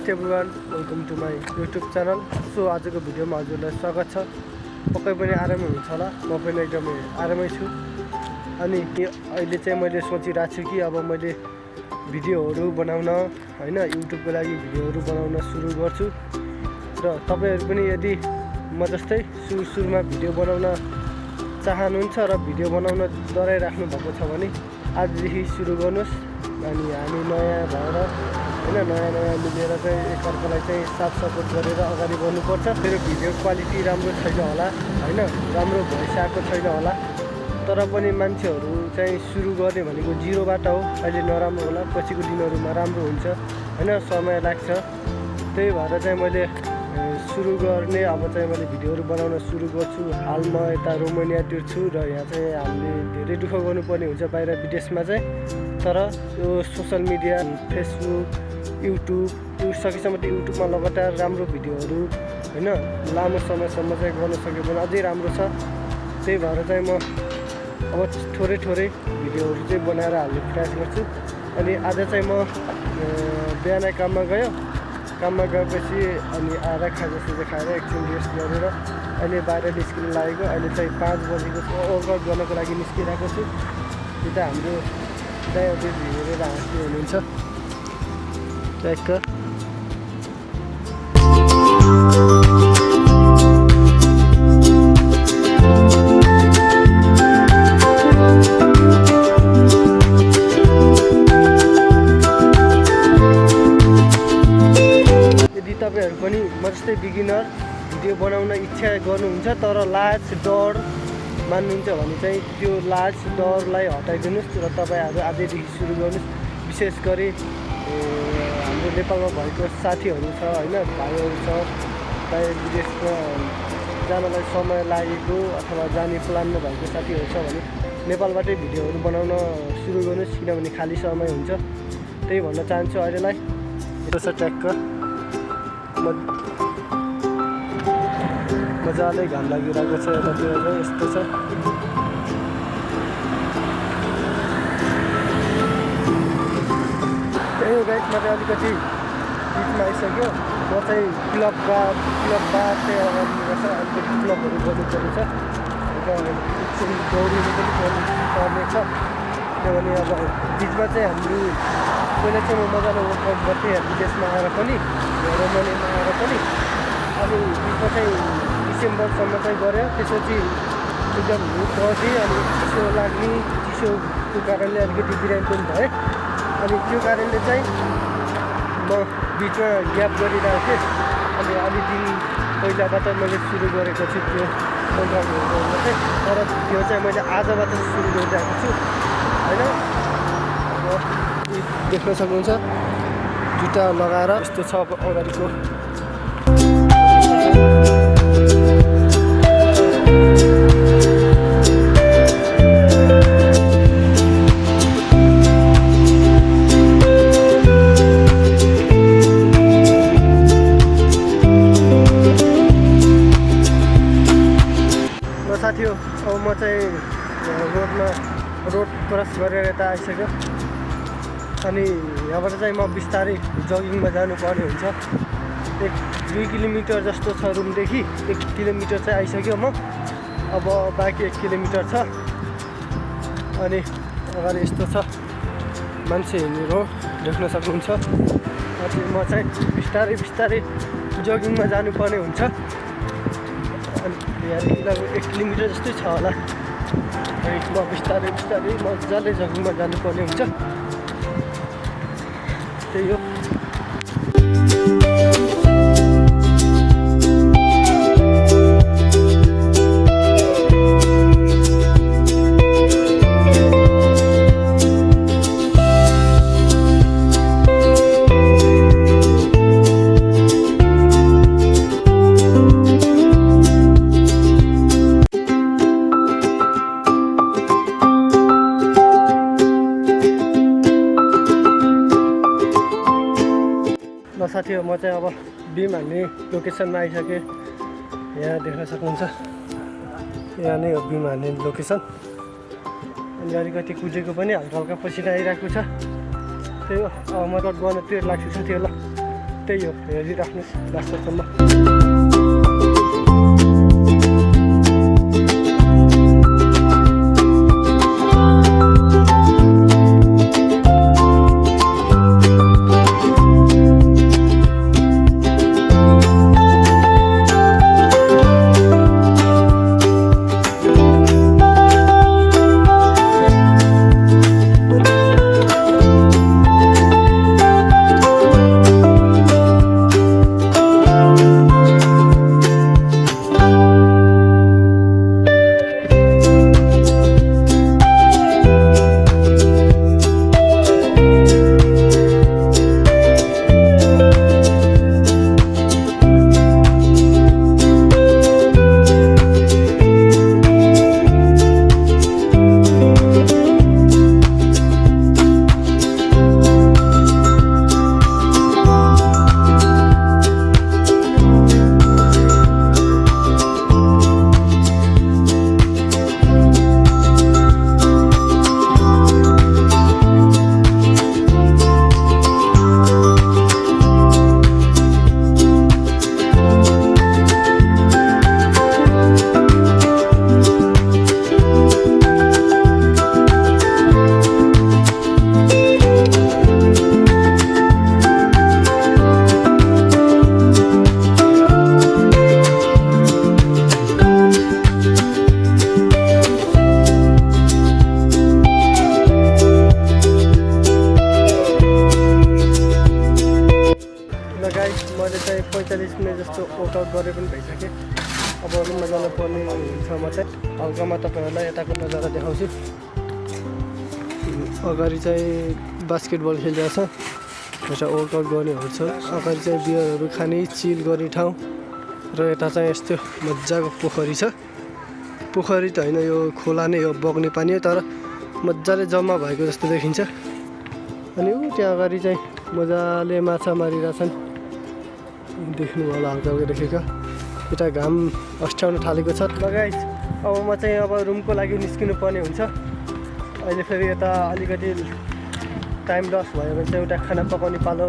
नमस्ते everyone, welcome to my YouTube channel. So आजको भिडियोमा हजुरलाई स्वागत छ। पक्कै पनि आरामै हुन्छ होला, म पनि एकदमै आरामै छु। अनि अहिले चाहिँ मैले सोचिरहेको छु कि अब मैले भिडियोहरू बनाउन हैन युट्युबको लागि भिडियोहरू बनाउन सुरु गर्छु। र तपाईहरु पनि यदि म जस्तै सुरुमा भिडियो बनाउन चाहनुहुन्छ र भिडियो बनाउन डराइराख्नु भएको छ भने आजदेखि सुरु गर्नुहोस्। अनि हामी नयाँ भएर नयाँ मिलेर चाहिँ एकअर्कालाई चाहिँ साथ सपोर्ट गरेर अगाडि बढ्नुपर्छ। मेरो भिडियो क्वालिटी राम्रो छैन होला हैन, राम्रो भोइस आएको छैन होला, तर पनि मान्छेहरू चाहिँ सुरु गर्ने भनेको जिरोबाट हो। अहिले नराम्रो होला, पछिको दिनहरूमा राम्रो हुन्छ हैन, समय लाग्छ। त्यही भएर चाहिँ मैले सुरु गर्ने अब चाहिँ मैले भिडियोहरू बनाउन सुरु गर्छु। हाल म यता रोमानियातिर छु र यहाँ चाहिँ हामीले धेरै दुःख गर्नुपर्ने हुन्छ बाहिर विदेशमा चाहिँ। तर यो सोसल मिडिया फेसबुक युट्युब सकेसम्म त युट्युबमा लगातार राम्रो भिडियोहरू हैन लामो समयसम्म चाहिँ गर्न सक्यो भने अझै राम्रो छ। त्यही भएर चाहिँ म अब थोरै भिडियोहरू चाहिँ बनाएर हाल्ने प्रयास गर्छु। अनि आज चाहिँ म बिहान काममा गएपछि अनि आएर खाजासाजा खाएर एकछिन रेस्ट गरेर अहिले बाहिर निस्किन लागेको। अहिले चाहिँ 5 बजेको छ। वर्कआउट गर्नको लागि निस्किरहेको छु। यो त हाम्रो दाइहरूले हेरेर हाँस्नु हुनुहुन्छ ट्याक्क। यदि तपाईँहरू पनि म जस्तै बिगिनर भिडियो बनाउन इच्छा गर्नुहुन्छ तर लाज डर मान्नुहुन्छ भने चाहिँ त्यो लाज डरलाई हटाइदिनुहोस् र तपाईँहरू आजैदेखि सुरु गर्नुहोस्। विशेष गरी हाम्रो नेपालमा भएको साथीहरू छ हैन, भाइहरू छ, बाहिर विदेशमा जानलाई समय लागेको अथवा जाने प्लानमा भएको साथीहरू छ भने नेपालबाटै भिडियोहरू बनाउन सुरु गर्नुहोस्, किनभने खाली समय हुन्छ। त्यही भन्न चाहन्छु। अहिलेलाई यो छ ट्याक्क मजाले घाम लागिरहेको छ यतातिर चाहिँ यस्तो छ। त्यही हो गाइस, म चाहिँ अलिकति बिचमा आइसक्यो। म चाहिँ क्लब बार चाहिँ अगाडि रहेछ, अलिकति क्लबहरू गर्नुपर्ने छ। एकछिन दौडिनु पनि पर्ने छ, किनभने अब बिचमा चाहिँ हाम्रो पहिला चाहिँ म मजाले वर्कआउट गर्थेँ विदेशमा आएर पनि, रोमानियामा आएर पनि। अनि बिचमा चाहिँ डिसेम्बरसम्म चाहिँ गऱ्यो, त्यसपछि एकदम हिउँ पर्थ्यो, अनि चिसो लाग्ने, चिसोको कारणले अलिकति बिरामी पनि भएँ। अनि त्यो कारणले चाहिँ म बिचमा ग्याप गरिरहेको थिएँ। अनि अलि दिन पहिलाबाट मैले सुरु गरेको छु त्यो प्रोग्रामहरू गर्न चाहिँ, तर त्यो चाहिँ मैले आजबाट सुरु गरिरहेको छु होइन। अब देख्न सक्नुहुन्छ जुत्ता लगाएर यस्तो छ अब अगाडिको। साथी हो, अब म चाहिँ रोड क्रस गरेर यता आइसक्यो। अनि यहाँबाट चाहिँ म बिस्तारै जगिङमा जानुपर्ने हुन्छ। 1-2 किलोमिटर जस्तो छ रुमदेखि, 1 किलोमिटर चाहिँ आइसक्यो म। अब बाँकी 1 किलोमिटर छ। अनि अगाडि यस्तो छ मान्छे हिँडेर देख्न सक्नुहुन्छ। अनि म चाहिँ बिस्तारै जगिङमा जानुपर्ने हुन्छ। अनि यहाँदेखि लगभग 1 किलोमिटर जस्तै छ होला। अनि म बिस्तारै मजाले जगिङमा जानुपर्ने हुन्छ। त्यही हो। साथी हो, म चाहिँ अब बिम हान्ने लोकेसनमा आइसकेँ। यहाँ देख्न सक्नुहुन्छ, यहाँ नै हो बिम हान्ने लोकेसन। अनि अलिकति कुदेको पनि हल्का पसिना आइरहेको छ। त्यही हो, अब म कट गर्न तेल लाग्छ साथी हो। ल त्यही हो, हेरिराख्नुहोस् लास्टसम्म। मैले चाहिँ 45 मिनट जस्तो वर्कआउट गरे पनि भइसकेँ। अब रुममा जानुपर्ने हुन्छ। म चाहिँ हल्कामा तपाईँहरूलाई यताको नजारा देखाउँछु। अगाडि चाहिँ बास्केटबल खेलिरहेछ, यता वर्कआउट गर्नेहरू छ। अगाडि चाहिँ बियरहरू खाने चिल गर्ने ठाउँ र यता चाहिँ यस्तो मजाको पोखरी छ। पोखरी त होइन, यो खोला नै हो, बग्ने पानी हो, तर मजाले जम्मा भएको जस्तो देखिन्छ। अनि ऊ त्यहाँ अगाडि चाहिँ मजाले माछा मारिरहेछन्, देख्नु होला हल्का देखेको। यता घाम अस्ट्याउन थालेको छ। गाइस अब म चाहिँ अब रुमको लागि निस्किनु पर्ने हुन्छ। अहिले फेरि यता अलिकति टाइम लस भयो भने चाहिँ एउटा खाना पकाउने पालो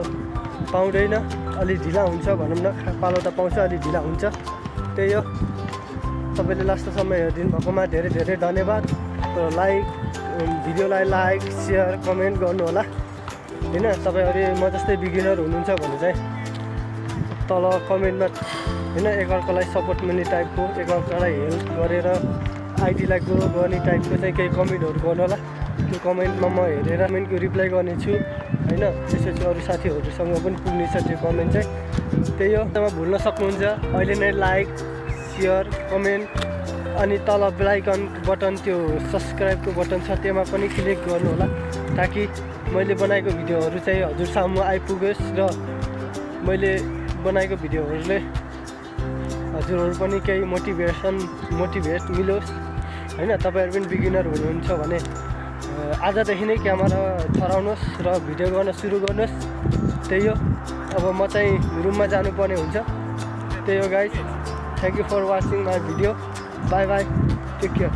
पाउँदैन, अलि ढिला हुन्छ भनौँ न। पालो त पाउँछ, अलि ढिला हुन्छ। त्यही हो। तपाईँले लास्टसम्म हेरिदिनु भएकोमा धेरै धेरै धन्यवाद। भिडियोलाई लाइक सेयर कमेन्ट गर्नु होला होइन। तपाईँहरू म जस्तै बिगिनर हुनुहुन्छ भने चाहिँ तल कमेन्टमा होइन एकअर्कालाई सपोर्ट मिल्ने टाइपको, एकअर्कालाई हेल्प गरेर आइडीलाई ग्रो गर्ने टाइपको चाहिँ केही कमेन्टहरू गर्नु होला। त्यो कमेन्टमा म हेरेर कमेन्टको रिप्लाई गर्नेछु होइन। त्यसपछि अरू साथीहरूसँग पनि पुग्नेछ त्यो कमेन्ट चाहिँ। त्यही हो। तपाईँ भुल्न सक्नुहुन्छ अहिले नै लाइक सेयर कमेन्ट अनि तल बेल आइकन बटन, त्यो सब्सक्राइबको बटन छ, त्यसमा पनि क्लिक गर्नु होला ताकि मैले बनाएको भिडियोहरू चाहिँ हजुरसम्म आइपुगोस् र मैले बनाएको भिडियोहरूले हजुरहरू पनि केही मोटिभेट मिलोस् होइन। तपाईँहरू पनि बिगिनर हुनुहुन्छ भने आजदेखि नै क्यामेरा चलाउनुहोस् र भिडियो गर्न सुरु गर्नुहोस्। त्यही हो। अब म चाहिँ रुममा जानुपर्ने हुन्छ। त्यही हो guys, thank you for watching my video. Bye bye, take care.